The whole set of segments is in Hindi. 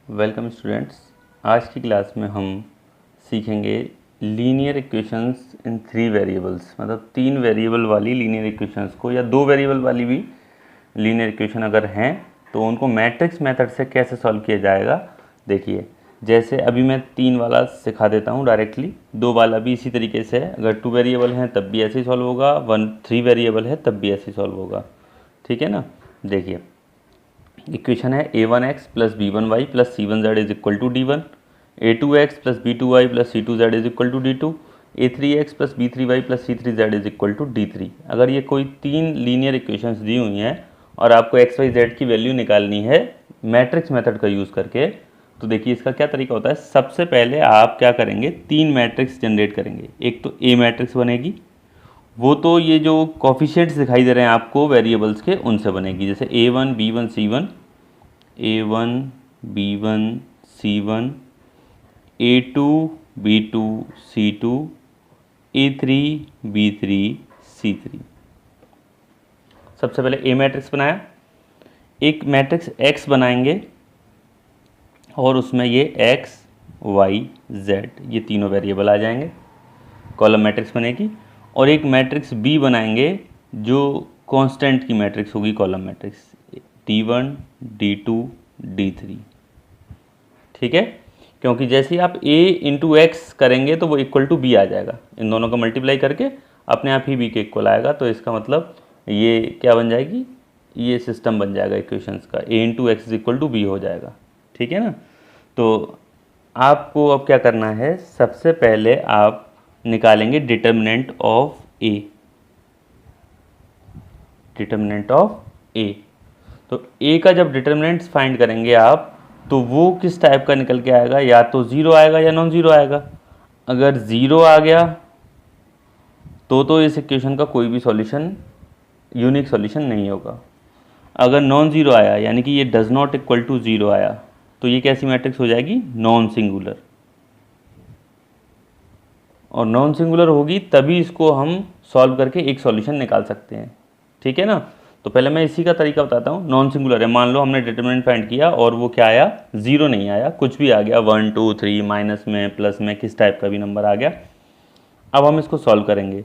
Welcome students. आज की क्लास में हम सीखेंगे लीनियर इक्वेशंस इन 3 वेरिएबल्स, मतलब 3 वेरिएबल वाली लीनियर इक्वेशंस को, या 2 वेरिएबल वाली भी लीनियर इक्वेशन अगर हैं तो उनको मैट्रिक्स मेथड से कैसे सॉल्व किया जाएगा। देखिए, जैसे अभी मैं 3 वाला सिखा देता हूँ डायरेक्टली, 2 वाला भी इसी तरीके से है। अगर 2 वेरिएबल हैं तब भी ऐसे ही सॉल्व होगा, 3 वेरिएबल है तब भी ऐसे ही सॉल्व होगा। ठीक है ना। देखिए, इक्वेशन है a1x plus b1y plus c1z is equal to d1, a2x plus b2y plus c2z is equal to d2, a3x plus b3y plus c3z is equal to d3। अगर ये कोई 3 लीनियर इक्वेशंस दी हुई हैं और आपको x y z की वैल्यू निकालनी है मैट्रिक्स मेथड का यूज़ करके, तो देखिए इसका क्या तरीका होता है। सबसे पहले आप क्या करेंगे, 3 मैट्रिक्स जनरेट करेंगे। एक तो a मैट्रिक्स बनेगी, वो तो ये जो कोफिशिएंट्स दिखाई दे रहे हैं आपको वेरिएबल्स के, उनसे बनेगी। जैसे a1 b1 c1, a1 b1 c1, a2 b2 c2, a3 b3 c3। सबसे पहले a मैट्रिक्स बनाया, एक मैट्रिक्स x बनाएंगे और उसमें ये x y z ये तीनों वेरिएबल आ जाएंगे, कॉलम मैट्रिक्स बनेगी। और एक मैट्रिक्स b बनाएंगे जो कांस्टेंट की मैट्रिक्स होगी, column matrix d1 d2 d3। ठीक है, क्योंकि जैसे ही आप a इंटू एक्स करेंगे तो वो इक्वल टू b आ जाएगा। इन दोनों का मल्टीप्लाई करके अपने आप ही b के इक्वल आएगा। तो इसका मतलब ये क्या बन जाएगी, ये सिस्टम बन जाएगा इक्वेशंस का, a into X is equal to b हो जाएगा। ठीक है ना। तो आपको अब क्या करना है, सबसे पहले आप निकालेंगे determinant of a। Determinant of a, तो a का जब डिटर्मिनेंट्स फाइंड करेंगे आप, तो वो किस टाइप का निकल के आएगा, या तो 0 आएगा या नॉन ज़ीरो आएगा। अगर 0 आ गया तो इस इक्वेशन का कोई भी सॉल्यूशन यूनिक सॉल्यूशन नहीं होगा। अगर नॉन ज़ीरो आया, यानी कि ये डज नॉट इक्वल टू 0 आया, तो ये कैसी मैट्रिक्स हो जाएगी, नॉन सिंगुलर। और नॉन सिंगुलर होगी तभी इसको हम सॉल्व करके एक सॉल्यूशन निकाल सकते हैं। ठीक है ना। तो पहले मैं इसी का तरीका बताता हूँ। नॉन सिंगुलर है, मान लो हमने डिटरमिनेंट फाइंड किया और वो क्या आया, 0 नहीं आया, कुछ भी आ गया, 1 2 3 माइनस में प्लस में किस टाइप का भी नंबर आ गया। अब हम इसको सॉल्व करेंगे।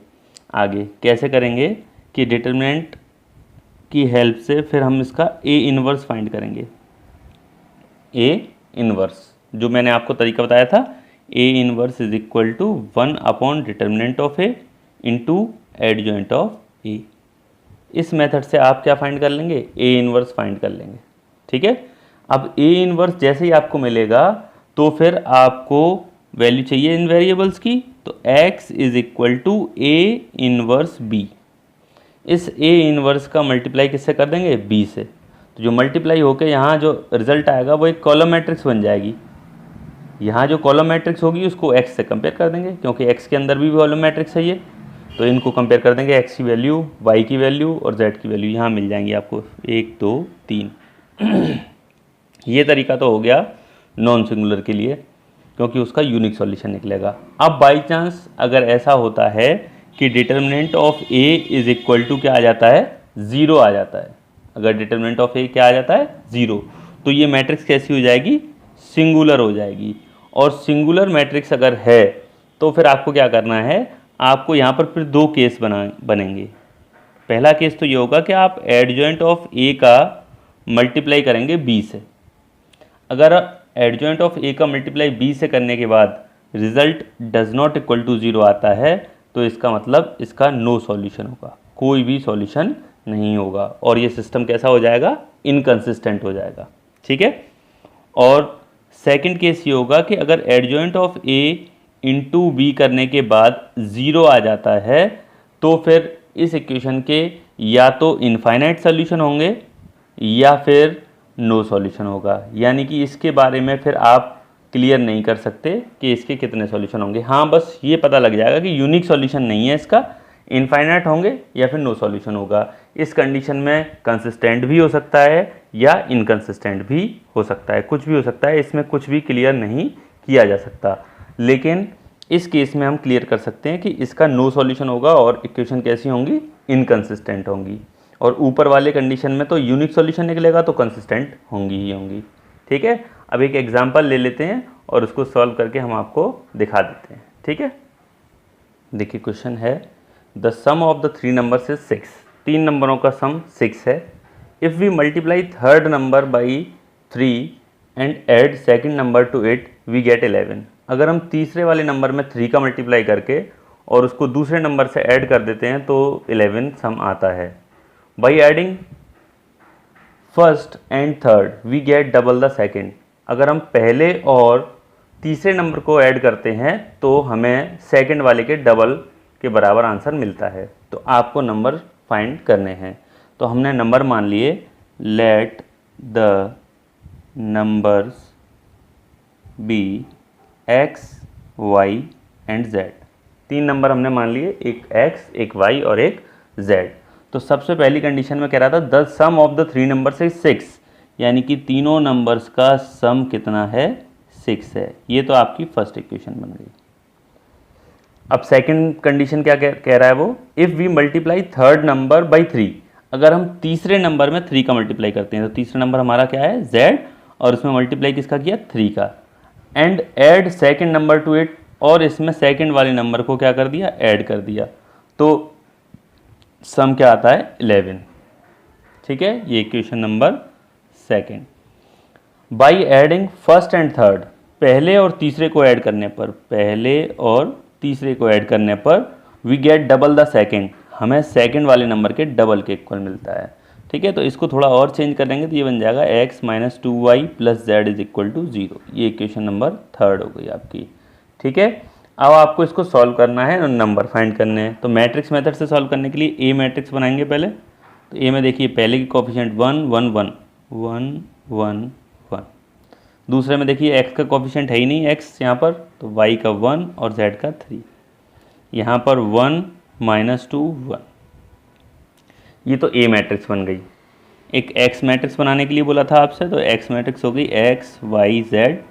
आगे कैसे करेंगे कि डिटरमिनेंट की हेल्प से फिर हम इसका ए इनवर्स फाइंड करेंगे। ए इनवर्स जो मैंने आपको तरीका बताया था, A inverse is equal to 1 upon determinant of A into adjoint of A. इस मेथड से आप क्या फाइंड कर लेंगे, ए इनवर्स फाइंड कर लेंगे। ठीक है। अब ए इनवर्स जैसे ही आपको मिलेगा तो फिर आपको वैल्यू चाहिए इन वेरिएबल्स की, तो x is equal to A inverse b। इस ए इनवर्स का मल्टीप्लाई किससे कर देंगे, b से। तो जो मल्टीप्लाई होके यहाँ जो रिजल्ट आएगा वो एक कॉलम मैट्रिक्स बन जाएगी। यहाँ जो कॉलम मैट्रिक्स होगी उसको x से कंपेयर कर देंगे, क्योंकि x के अंदर भी कॉलम मैट्रिक्स है ये। तो इनको कंपेयर कर देंगे, x की वैल्यू, y की वैल्यू और z की वैल्यू यहाँ मिल जाएंगी आपको, 1 2 3। ये तरीका तो हो गया नॉन सिंगुलर के लिए, क्योंकि उसका यूनिक सॉल्यूशन निकलेगा। अब बाई चांस अगर ऐसा होता है कि determinant of a is equal to क्या आ जाता है, 0 आ जाता है। अगर डिटर्मिनेंट ऑफ a क्या आ जाता है, 0, तो ये मैट्रिक्स कैसी हो जाएगी, सिंगुलर हो जाएगी। और सिंगुलर मैट्रिक्स अगर है तो फिर आपको क्या करना है, आपको यहाँ पर फिर 2 केस बनेंगे। पहला केस तो ये होगा कि आप एडजॉइंट ऑफ a का मल्टीप्लाई करेंगे b से। अगर एडजॉइंट ऑफ a का मल्टीप्लाई b से करने के बाद result does not equal to 0 आता है, तो इसका मतलब इसका नो सॉल्यूशन होगा, कोई भी सॉल्यूशन नहीं होगा, और ये सिस्टम कैसा हो जाएगा, इनकंसिस्टेंट हो जाएगा। ठीक है। और सेकंड केस ये होगा कि अगर adjoint of a into B करने के बाद 0 आ जाता है, तो फिर इस इक्वेशन के या तो इनफाइनाइट सॉल्यूशन होंगे या फिर नो सॉल्यूशन होगा। यानी कि इसके बारे में फिर आप क्लियर नहीं कर सकते कि इसके कितने सॉल्यूशन होंगे। हाँ, बस ये पता लग जाएगा कि यूनिक सॉल्यूशन नहीं है इसका, इनफाइनाइट होंगे या फिर नो सॉल्यूशन होगा। इस कंडीशन में कंसिस्टेंट भी हो सकता है या इनकंसिस्टेंट भी हो सकता है, कुछ भी हो सकता है, इसमें कुछ भी क्लियर नहीं किया जा सकता। लेकिन इस केस में हम क्लियर कर सकते हैं कि इसका नो सॉल्यूशन होगा और इक्वेशन कैसी होंगी, इनकंसिस्टेंट होंगी। और ऊपर वाले कंडीशन में तो यूनिक सॉल्यूशन निकलेगा तो कंसिस्टेंट होंगी ही होंगी। ठीक है। अब एक एग्जाम्पल ले लेते हैं और उसको सॉल्व करके हम आपको दिखा देते हैं, ठीक है। देखिए क्वेश्चन है, the sum of the 3 numbers is 6। 3 नंबरों का सम 6 है। If we multiply third number by 3 and add second number to it we get 11। अगर हम तीसरे वाले नंबर में 3 का मल्टीप्लाई करके और उसको दूसरे नंबर से ऐड कर देते हैं तो 11 सम आता है। By adding first and third we get double the second. अगर हम पहले और तीसरे नंबर को ऐड करते हैं तो हमें सेकेंड वाले के डबल के बराबर आंसर मिलता है। तो आपको नंबर फाइंड करने हैं। तो हमने नंबर मान लिए, let the numbers be x, y and z। 3 number हमने मान लिए, एक x, एक y और एक z। तो सबसे पहली कंडीशन में कह रहा था the sum of the 3 numbers is 6, यानी कि तीनों नंबर्स का सम कितना है, 6 है। ये तो आपकी फर्स्ट इक्वेशन बन गई। अब सेकंड कंडीशन क्या कह रहा है वो, if we multiply third number by 3। अगर हम तीसरे नंबर में 3 का मल्टीप्लाई करते हैं तो तीसरा नंबर हमारा क्या है, z, और उसमें मल्टीप्लाई किसका किया, 3 का। And add second number to it, और इसमें सेकेंड वाले नंबर को क्या कर दिया, ऐड कर दिया, तो सम क्या आता है, 11। ठीक है, ये equation number second. By adding first and third, पहले और तीसरे को ऐड करने पर, पहले और तीसरे को ऐड करने पर we get double the second, हमें सेकेंड वाले नंबर के डबल के इक्वल मिलता है। ठीक है, तो इसको थोड़ा और चेंज कर देंगे तो ये बन जाएगा x minus 2y plus Z is equal to 0। ये इक्वेशन नंबर थर्ड हो गई आपकी। ठीक है, अब आपको इसको सॉल्व करना है और नंबर फाइंड करने हैं। तो मैट्रिक्स मेथड से सॉल्व करने के लिए ए मैट्रिक्स बनाएंगे पहले। तो ए में देखिए पहले की कोफिशिएंट 1 1 1 1 1 1, दूसरे में देखिए x का कोफिशिएंट है ही नहीं x यहाँ पर, तो y का 1 और z का 3, यहाँ पर 1 माइनस 2 1। ये तो ए मैट्रिक्स बन गई। एक एक्स मैट्रिक्स बनाने के लिए बोला था आपसे, तो एक्स मैट्रिक्स हो गई एक्स वाई जेड,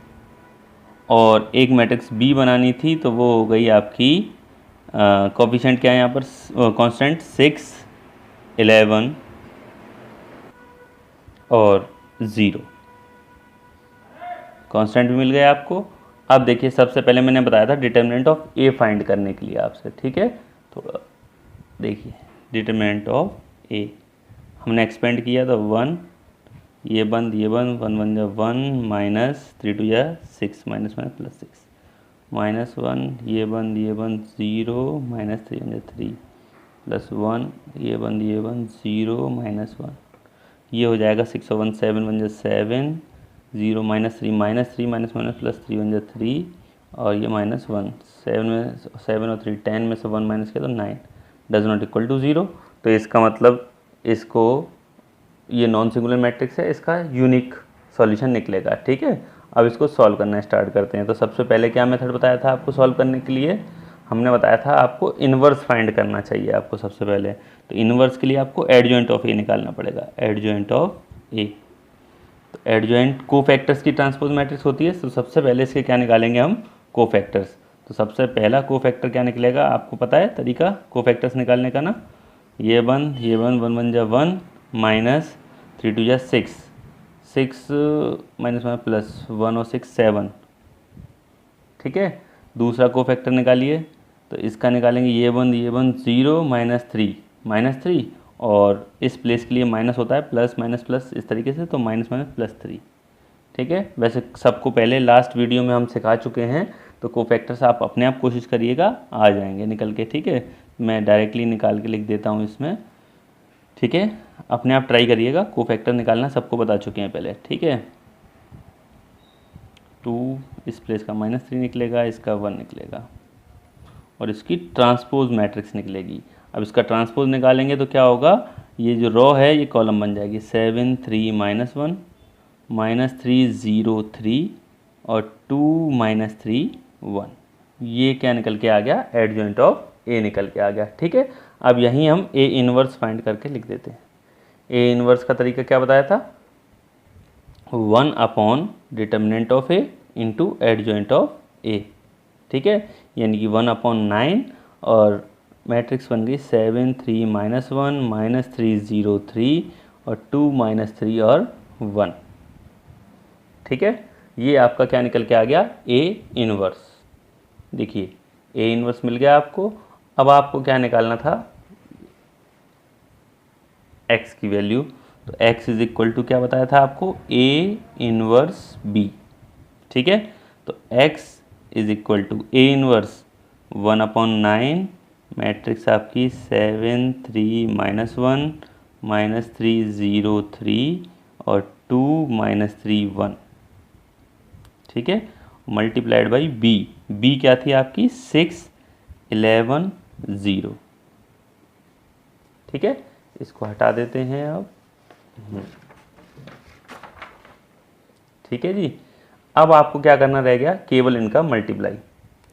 और एक मैट्रिक्स बी बनानी थी तो वो हो गई आपकी कोफिशिएंट क्या है यहाँ पर, कांस्टेंट 6 11 और 0, कांस्टेंट भी मिल गया आपको। अब देखिए सबसे पहले मैंने बताया था डिटर्मिनेंट ऑफ ए फाइंड करने के लिए आपसे। ठीक है, तो देखिए डिटर्मिनेंट ऑफ ए हमने एक्सपेंड किया तो 1, ये बंद 1 1 जा 1 माइनस 3 2 जा 6 माइनस माइनस प्लस 6 माइनस 1, ये बंद 0 माइनस 3 1 जा 3 प्लस 1, ये बंद 0 माइनस 1, ये हो जाएगा 6 और 1 7 1 जा 7 0 माइनस 3 माइनस माइनस प्लस 3 1 जा 3, और ये माइनस 1, 7 और 3 10 में से 1 माइनस किया तो 9 डज नॉट इक्वल टू 0। तो इसका मतलब इसको, ये नॉन सिंगुलर मैट्रिक्स है, इसका यूनिक सॉल्यूशन निकलेगा। ठीक है, अब इसको सॉल्व करना स्टार्ट करते हैं। तो सबसे पहले क्या मेथड बताया था आपको सॉल्व करने के लिए, हमने बताया था आपको इन्वर्स फाइंड करना चाहिए आपको सबसे पहले। तो इन्वर्स के लिए आपको एडजॉइंट ऑफ ए निकालना पड़ेगा, एडजॉइंट ऑफ ए। तो एडजॉइंट कोफैक्टर्स की ट्रांसपोज मैट्रिक्स होती है, तो सबसे पहले इसके क्या निकालेंगे हम, कोफैक्टर्स। तो सबसे पहला कोफैक्टर क्या निकलेगा, आपको पता है तरीका कोफैक्टर्स निकालने का ना, ये बंद 1 1 जा 1 माइनस 3 2 जा 6 6 माइनस माइनस प्लस 1 और 6 7। ठीक है, दूसरा कोफैक्टर निकालिए, तो इसका निकालेंगे ये बंद 0 माइनस 3, और इस प्लेस के लिए माइनस होता है प्लस माइनस प्लस इस तरीके से, तो माइनस माइनस प्लस 3। ठीक है, वैसे सबको पहले लास्ट वीडियो में हम सिखा चुके हैं, तो कोफैक्टर्स आप अपने आप कोशिश करिएगा, आ जाएंगे निकल के। ठीक है, मैं डायरेक्टली निकाल के लिख देता हूँ इसमें। ठीक है, अपने आप ट्राई करिएगा, कोफैक्टर निकालना सबको बता चुके हैं पहले। ठीक है, 2 इस प्लेस का -3 निकलेगा, इसका 1 निकलेगा, और इसकी ट्रांसपोज मैट्रिक्स निकलेगी। अब इसका ट्रांसपोज निकालेंगे तो क्या होगा, ये जो रो है ये कॉलम बन जाएगी 7 3 -1 -3 0 3 और 2 -3 1। ये क्या निकल के आ गया, एडजॉइंट ऑफ ए निकल के आ गया। ठीक है, अब यहीं हम ए इनवर्स फाइंड करके लिख देते हैं। ए इनवर्स का तरीका क्या बताया था, 1 upon determinant of A into adjoint of A. ठीक है, यानी कि 1 अपॉन 9, और मैट्रिक्स बन गई 7 3 -1 -3 0 3 और 2 -3 और 1। ठीक है, ये आपका क्या निकल के आ गया, ए इनवर्स। देखिए ए इनवर्स मिल गया आपको। अब आपको क्या निकालना था, x की वैल्यू। तो x इज इक्वल टू क्या बताया था आपको, ए इनवर्स बी। ठीक है, तो x is equal to A inverse 1/9, matrix आपकी 7 3 -1 -3 0 3 और 2 -3 1। ठीक है, मल्टीप्लाइड बाई बी। बी क्या थी आपकी 6 11 0। ठीक है, इसको हटा देते हैं अब। ठीक है जी, अब आपको क्या करना रह गया, केवल इनका मल्टीप्लाई।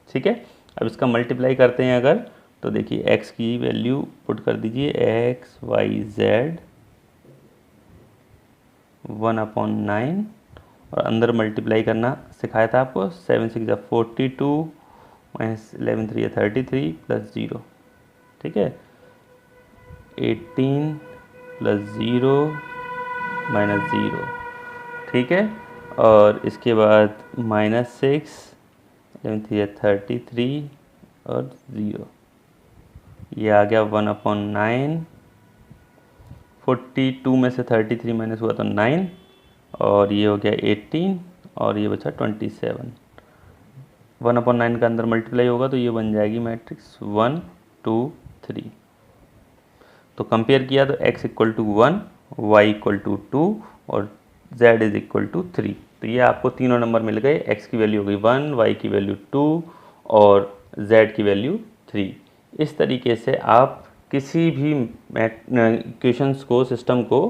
ठीक है, अब इसका मल्टीप्लाई करते हैं अगर, तो देखिए x की वैल्यू पुट कर दीजिए, x y z 1/9 और अंदर मल्टीप्लाई करना सिखाया था आपको, 7 6 42 -11 3 33 प्लस 0। ठीक है, 18 प्लस 0 -0। ठीक है, और इसके बाद -6 11 3 33 और 0, ये आ गया 1/9। 42 में से 33 माइनस हुआ तो 9 और ये हो गया 18 और ये बचा 27। 1/9 का अंदर मल्टीप्लाई होगा तो ये बन जाएगी मैट्रिक्स 1 2 3। तो कंपेयर किया तो x equal to 1, y equal to 2 और z इज इक्वल टू 3। तो ये आपको तीनों नंबर मिल गए, x की वैल्यू हो गई 1, y की वैल्यू 2 और z की वैल्यू 3। इस तरीके से आप किसी भी इक्वेशंस को, सिस्टम को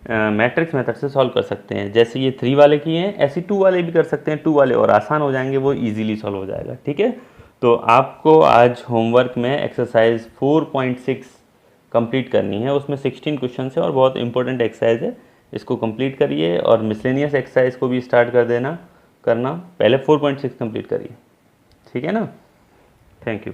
मैट्रिक्स मेथड से सॉल्व कर सकते हैं। जैसे ये 3 वाले किए हैं, ऐसे 2 वाले भी कर सकते हैं। 2 वाले और आसान हो जाएंगे, वो इजीली सॉल्व हो जाएगा। ठीक है, तो आपको आज होमवर्क में एक्सरसाइज 4.6 कंप्लीट करनी है। उसमें 16 क्वेश्चन है और बहुत इंपॉर्टेंट एक्सरसाइज है, इसको कंप्लीट करिए। और मिसलेनियस एक्सरसाइज को भी स्टार्ट करना, पहले 4.6 कंप्लीट करिए। ठीक है ना, थैंक यू।